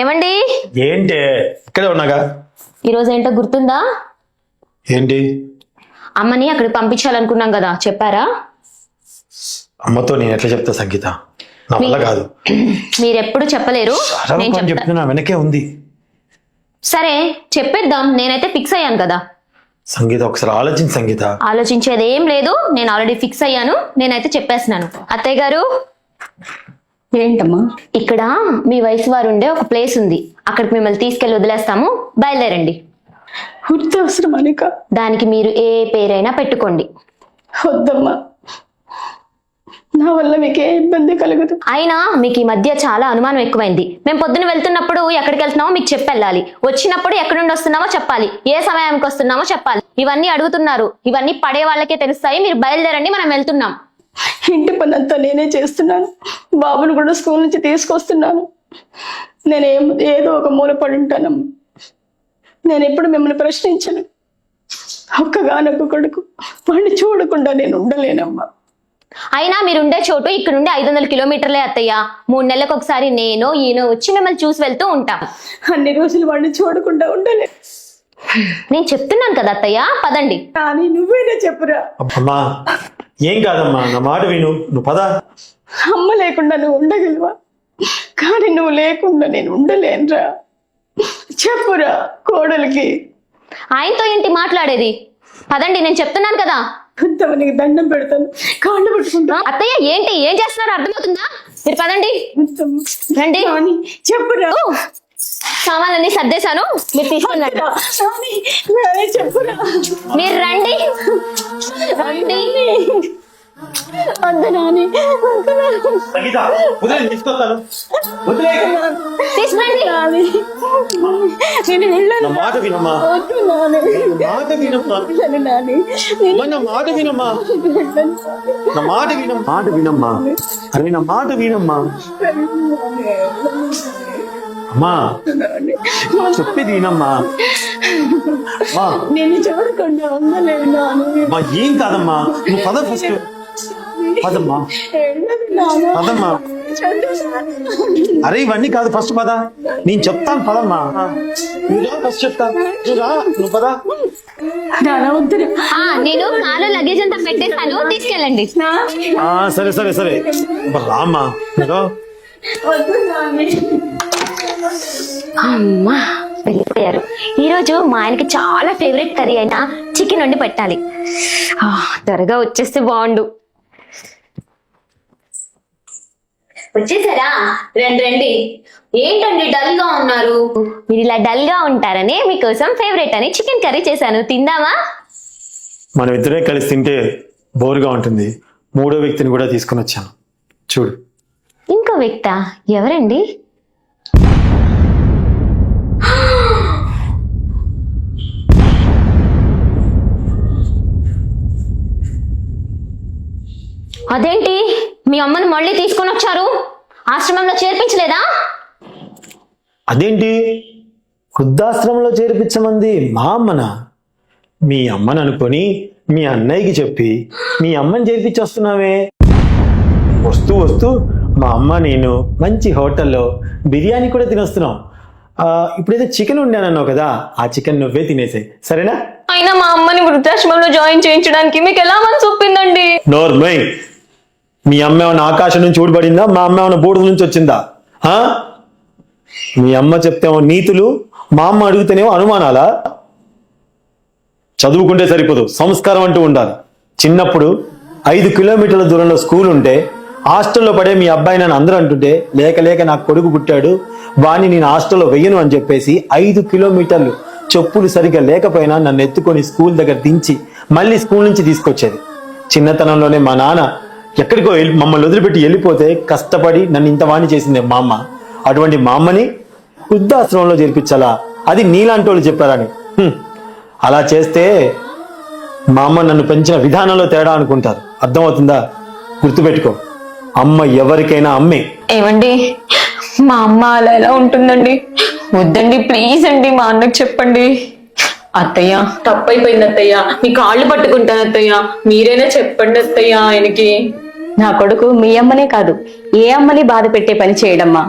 ఏమండి? ఏంటి ఇక్కడే ఉన్నాగా? ఈరోజు ఏంటో గుర్తుందా? ఏంటి? అమ్మని అక్కడికి పంపించాలనుకున్నాం కదా, చెప్పారా? అమ్మతో నేను ఎట్లా చెప్తా సంగీత, నా వల్ల కాదు. మీరెప్పుడు చెప్పలేరు, నేను చెప్తున్నా, వెనకే ఉంది. సరే చెప్పేద్దాం, నేనైతే ఫిక్స్ అయ్యాను కదా. సంగీత ఒకసారి ఆలోచించి సంగీత. ఆలోచించేది ఏం లేదు, నేను ఆల్రెడీ ఫిక్స్ అయ్యాను, నేనైతే చెప్పేస్తున్నాను. అత్తయ్య గారు. ఏంటమ్మా? ఇక్కడ మీ వయసు వారు ఉండే ఒక ప్లేస్ ఉంది, అక్కడికి మిమ్మల్ని తీసుకెళ్లి వదిలేస్తాము, బయలుదేరండి. అవసరం అనిక, దానికి మీరు ఏ పేరైనా పెట్టుకోండి. వద్దమ్మా, నా వల్ల మీకే ఇబ్బంది కలగదు. అయినా మీకు ఈ మధ్య చాలా అనుమానం ఎక్కువైంది. మేము పొద్దున వెళ్తున్నప్పుడు ఎక్కడికి వెళ్తున్నామో మీకు చెప్పెళ్ళాలి, వచ్చినప్పుడు ఎక్కడి నుండి వస్తున్నామో చెప్పాలి, ఏ సమయానికి వస్తున్నామో చెప్పాలి. ఇవన్నీ అడుగుతున్నారు, ఇవన్నీ పడే వాళ్ళకే తెలుస్తాయి. మీరు బయలుదేరండి, మనం వెళ్తున్నాం. ఇంటి పని అంతా నేనే చేస్తున్నాను, బాబును కూడా స్కూల్ నుంచి తీసుకొస్తున్నాను. ఏదో ఒక మూల పడి ఉంటానమ్మా. నేను ఎప్పుడు మిమ్మల్ని ప్రశ్నించను. ఒక్కగానొక్క కొడుకు, వాడిని చూడకుండా నేను ఉండలేనమ్మా. అయినా మీరుండే చోటు ఇక్కడ నుండి 500 కిలోమీటర్లే అత్తయ్య. 3 నెలలకు ఒకసారి నేను ఈయన వచ్చి మిమ్మల్ని చూసి వెళ్తూ ఉంటాం. అన్ని రోజులు వాడిని చూడకుండా ఉండలే. నేను చెప్తున్నాను కదా అత్తయ్య, పదండి. కానీ నువ్వేనా చెప్పురా. అమ్మా ఏం కాదమ్మా, నా మాట విను, నువ్వు పద. అమ్మ లేకుండా నువ్వు ఉండగలవా? కానీ నువ్వు లేకుండా నేను ఉండలేనురా. చెప్పురా కోడలికి. ఆయనతో ఏంటి మాట్లాడేది? పదండి, నేను చెప్తున్నాను కదా. నీకు దండం పెడతాను, కాళ్ళు పట్టుకుంటా. అత్తయ్య ఏంటి, ఏం చేస్తున్నారో అర్థమవుతుందా? మీరు పదండి, రండి. చెప్పురా. సామాన్లన్నీ సర్దేశాను, మీరు తీసుకున్నాడు. చెప్పురా. మీరు రండి, రండి. నాని తీసుకురండి. నేను వెళ్ళను. మాట వినమ్మా, మాట వినమ్మా, నా మాట వినమ్మా, నా మాట వినమ్మా, మాట వినమ్మా, అరే నా మాట వినమ్మా. అమ్మా చెప్పేది వినమ్మా. నేను చూడకుండా ఉండలేను నాను. ఏం కాదమ్మా, నువ్వు పద, ఫస్ట్ పదమ్మా, పదమ్మా. అరే ఇవన్నీ కాదు, ఫస్ట్ పద, నేను చెప్తాను పదమ్మా. నువ్వు ఫస్ట్ చెప్తా, నువ్వు పద. నేను నాలో లగేజ్ అంతా పెట్టేస్తాను, తీసుకెళ్ళండి. సరే సరే సరే రామ్మా. అమ్మా వెళ్ళిపోయారు. ఈరోజు మా ఆయనకి చాలా ఫేవరెట్ కర్రీ అయినా చికెన్ వండి పెట్టాలి. త్వరగా వచ్చేస్తే బాగుండు. వచ్చేసారా? రండి రండి. ఏంటండి డల్ గా ఉన్నారు? మీరు ఇలా డల్ గా ఉంటారని మీకోసం ఫేవరెట్ అని చికెన్ కర్రీ చేశాను, తిందామా? మనం ఇద్దరే కలిసి తింటే బోరుగా ఉంటుంది. 3వ వ్యక్తిని కూడా తీసుకుని వచ్చాను, చూడు. ఇంకో వ్యక్తా? ఎవరండి? అదేంటి, మీ అమ్మని మళ్ళీ తీసుకొని వచ్చారు? ఆశ్రమంలో చేర్పించలేదా? అదేంటి వృద్ధాశ్రమంలో చేర్పించమంది మా అమ్మనా? మీ అమ్మని అనుకొని మీ అన్నయ్యకి చెప్పి మీ అమ్మని చేర్పించి వస్తున్నావే. వస్తూ వస్తూ మా అమ్మ నేను మంచి హోటల్లో బిర్యానీ కూడా తినొస్తున్నాం. ఇప్పుడైతే చికెన్ ఉండానన్నావు కదా, ఆ చికెన్ నువ్వే తినేసాయి, సరేనా? అయినా మా అమ్మని వృద్ధాశ్రమంలో జాయిన్ చేయించడానికి మీకు ఎలా మనసు ఒప్పిందండి? నోర్మై, మీ అమ్మ ఏమైనా ఆకాశం నుంచి ఊడిపడిందా? మా అమ్మ ఏమైనా బూడిద నుంచి వచ్చిందా? మీ అమ్మ చెప్తేమో నీతులు, మా అమ్మ అడిగితేనేమో అనుమానాలా? చదువుకుంటే సరిపోదు, సంస్కారం అంటూ ఉండాలి. చిన్నప్పుడు 5 కిలోమీటర్ల దూరంలో స్కూల్ ఉంటే హాస్టల్లో పడే మీ అబ్బాయి నన్ను అందరూ అంటుంటే లేక లేక నాకు కొడుకు పుట్టాడు, వాణ్ణి నేను హాస్టల్లో వెయ్యను అని చెప్పేసి 5 కిలోమీటర్లు చెప్పులు సరిగ్గా లేకపోయినా నన్ను ఎత్తుకొని స్కూల్ దగ్గర దించి మళ్ళీ స్కూల్ నుంచి తీసుకొచ్చేది. చిన్నతనంలోనే మా నాన్న ఎక్కడికో మమ్మల్ని వదిలిపెట్టి వెళ్ళిపోతే కష్టపడి నన్ను ఇంత వాణి చేసింది మా అమ్మ. అటువంటి మా అమ్మని వృద్ధాశ్రమంలో చేర్పించాలా? అది నీలాంటి వాళ్ళు చెప్పారని. అలా చేస్తే మా అమ్మ నన్ను పెంచిన విధానంలో తేడా అనుకుంటారు, అర్థమవుతుందా? గుర్తుపెట్టుకో, అమ్మ ఎవరికైనా అమ్మే. ఏమండి, మా అమ్మ అలా ఎలా ఉంటుందండి? వద్దండి, ప్లీజ్ అండి, మా అన్నకు చెప్పండి. అత్తయ్య తప్పైపోయింది అత్తయ్య, మీ కాళ్ళు పట్టుకుంటాను అత్తయ్య, మీరైనా చెప్పండి అత్తయ్య ఆయనకి. నా కొడుకు మీ అమ్మనే కాదు, ఏ అమ్మని బాధ పెట్టే పని చేయడమ్మా.